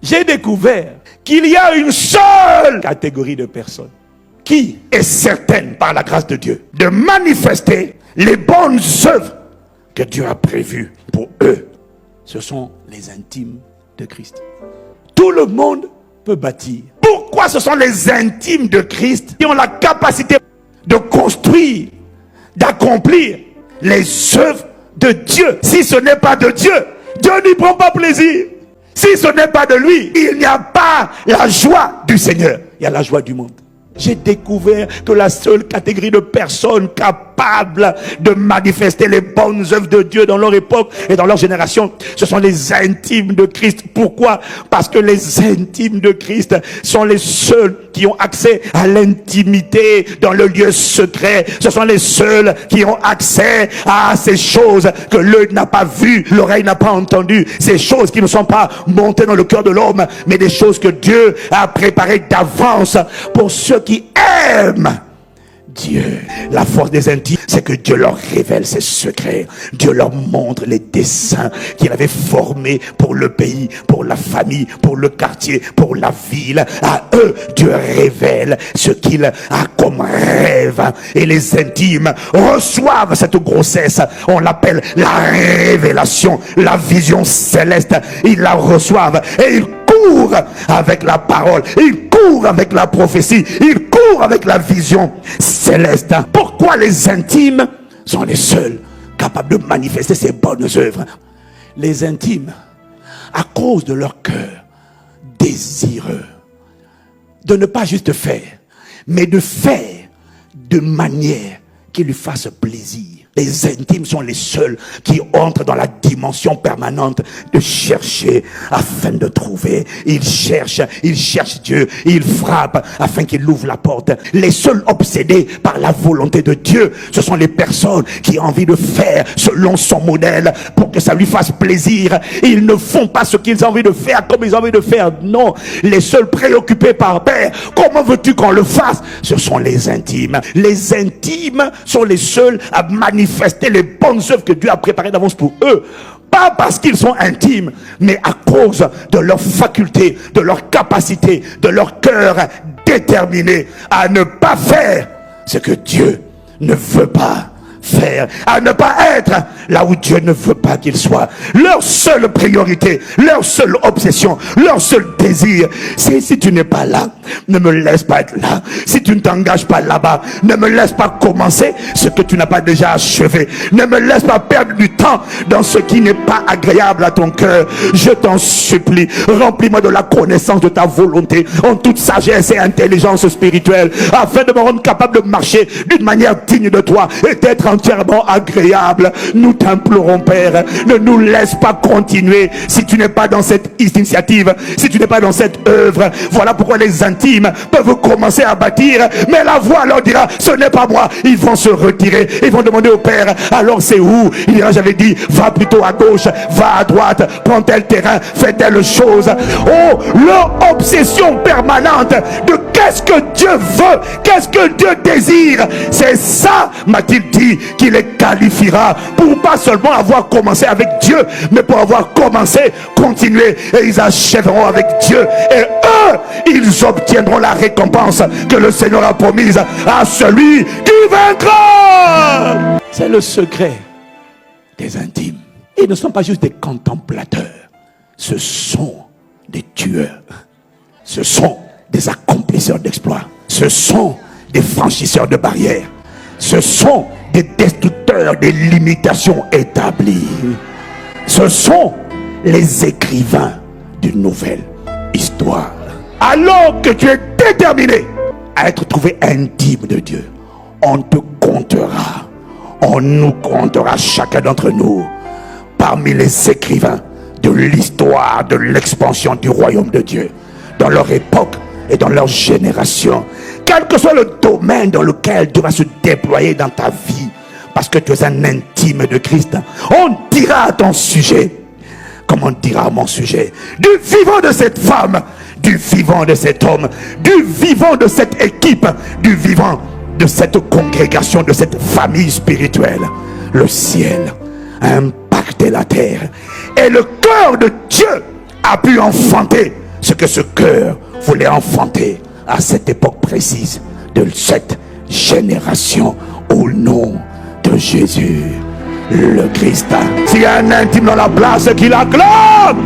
j'ai découvert qu'il y a une seule catégorie de personnes qui est certaine par la grâce de Dieu de manifester les bonnes œuvres que Dieu a prévues pour eux. Ce sont les intimes de Christ. Tout le monde peut bâtir. Pourquoi ce sont les intimes de Christ qui ont la capacité de construire, d'accomplir les œuvres de Dieu? Si ce n'est pas de Dieu, Dieu n'y prend pas plaisir. Si ce n'est pas de lui, il n'y a pas la joie du Seigneur. Il y a la joie du monde. J'ai découvert que la seule catégorie de personnes capables de manifester les bonnes œuvres de Dieu dans leur époque et dans leur génération, ce sont les intimes de Christ. Pourquoi? Parce que les intimes de Christ sont les seuls qui ont accès à l'intimité dans le lieu secret. Ce sont les seuls qui ont accès à ces choses que l'œil n'a pas vues, l'oreille n'a pas entendues. Ces choses qui ne sont pas montées dans le cœur de l'homme, mais des choses que Dieu a préparées d'avance pour ceux qui aiment Dieu. La force des intimes, c'est que Dieu leur révèle ses secrets. Dieu leur montre les desseins qu'il avait formés pour le pays, pour la famille, pour le quartier, pour la ville. À eux, Dieu révèle ce qu'il a comme rêve. Et les intimes reçoivent cette grossesse. On l'appelle la révélation, la vision céleste. Ils la reçoivent et ils courent avec la parole, il court avec la prophétie, il court avec la vision céleste. Pourquoi les intimes sont les seuls capables de manifester ces bonnes œuvres? Les intimes, à cause de leur cœur désireux de ne pas juste faire, mais de faire de manière qui lui fasse plaisir. Les intimes sont les seuls qui entrent dans la dimension permanente de chercher afin de trouver. Ils cherchent Dieu, ils frappent afin qu'il ouvre la porte. Les seuls obsédés par la volonté de Dieu, ce sont les personnes qui ont envie de faire selon son modèle pour que ça lui fasse plaisir. Ils ne font pas ce qu'ils ont envie de faire comme ils ont envie de faire. Non, les seuls préoccupés par Père, comment veux-tu qu'on le fasse? Ce sont les intimes. Les intimes sont les seuls à manifester les bonnes œuvres que Dieu a préparées d'avance pour eux. Pas parce qu'ils sont intimes, mais à cause de leur faculté, de leur capacité, de leur cœur déterminé à ne pas faire ce que Dieu ne veut pas faire, à ne pas être là où Dieu ne veut pas qu'il soit. Leur seule priorité, leur seule obsession, leur seul désir, c'est: si tu n'es pas là, ne me laisse pas être là. Si tu ne t'engages pas là-bas, ne me laisse pas commencer ce que tu n'as pas déjà achevé. Ne me laisse pas perdre du temps dans ce qui n'est pas agréable à ton cœur. Je t'en supplie, remplis-moi de la connaissance de ta volonté en toute sagesse et intelligence spirituelle, afin de me rendre capable de marcher d'une manière digne de toi et d'être entièrement agréable. Nous t'implorons, Père, ne nous laisse pas continuer si tu n'es pas dans cette initiative, si tu n'es pas dans cette œuvre. Voilà pourquoi les intimes peuvent commencer à bâtir, mais la voix leur dira: ce n'est pas moi. Ils vont se retirer, ils vont demander au Père: alors c'est où? Il dira: j'avais dit, va plutôt à gauche, va à droite, prends tel terrain, fais telle chose. Oh, leur obsession permanente de qu'est-ce que Dieu veut, qu'est-ce que Dieu désire, c'est ça, m'a-t-il dit, qui les qualifiera pour pas seulement avoir commencé avec Dieu, mais pour avoir commencé, continuer, et ils achèveront avec Dieu, et eux, ils obtiendront la récompense que le Seigneur a promise à celui qui vaincra. C'est le secret des intimes. Ils ne sont pas juste des contemplateurs, ce sont des tueurs, ce sont des accomplisseurs d'exploits, ce sont des franchisseurs de barrières, ce sont des destructeurs des limitations établies. Ce sont les écrivains d'une nouvelle histoire. Alors que tu es déterminé à être trouvé intime de Dieu, on te comptera, on nous comptera, chacun d'entre nous, parmi les écrivains de l'histoire de l'expansion du royaume de Dieu, dans leur époque et dans leur génération, quel que soit le domaine dans lequel Dieu va se déployer dans ta vie, parce que tu es un intime de Christ. On dira à ton sujet, comme on dira à mon sujet, du vivant de cette femme, du vivant de cet homme, du vivant de cette équipe, du vivant de cette congrégation, de cette famille spirituelle. Le ciel a impacté la terre et le cœur de Dieu a pu enfanter ce que ce cœur voulait enfanter à cette époque précise de cette génération, au nom de Jésus le Christ. S'il y a un intime dans la place qui l'acclame,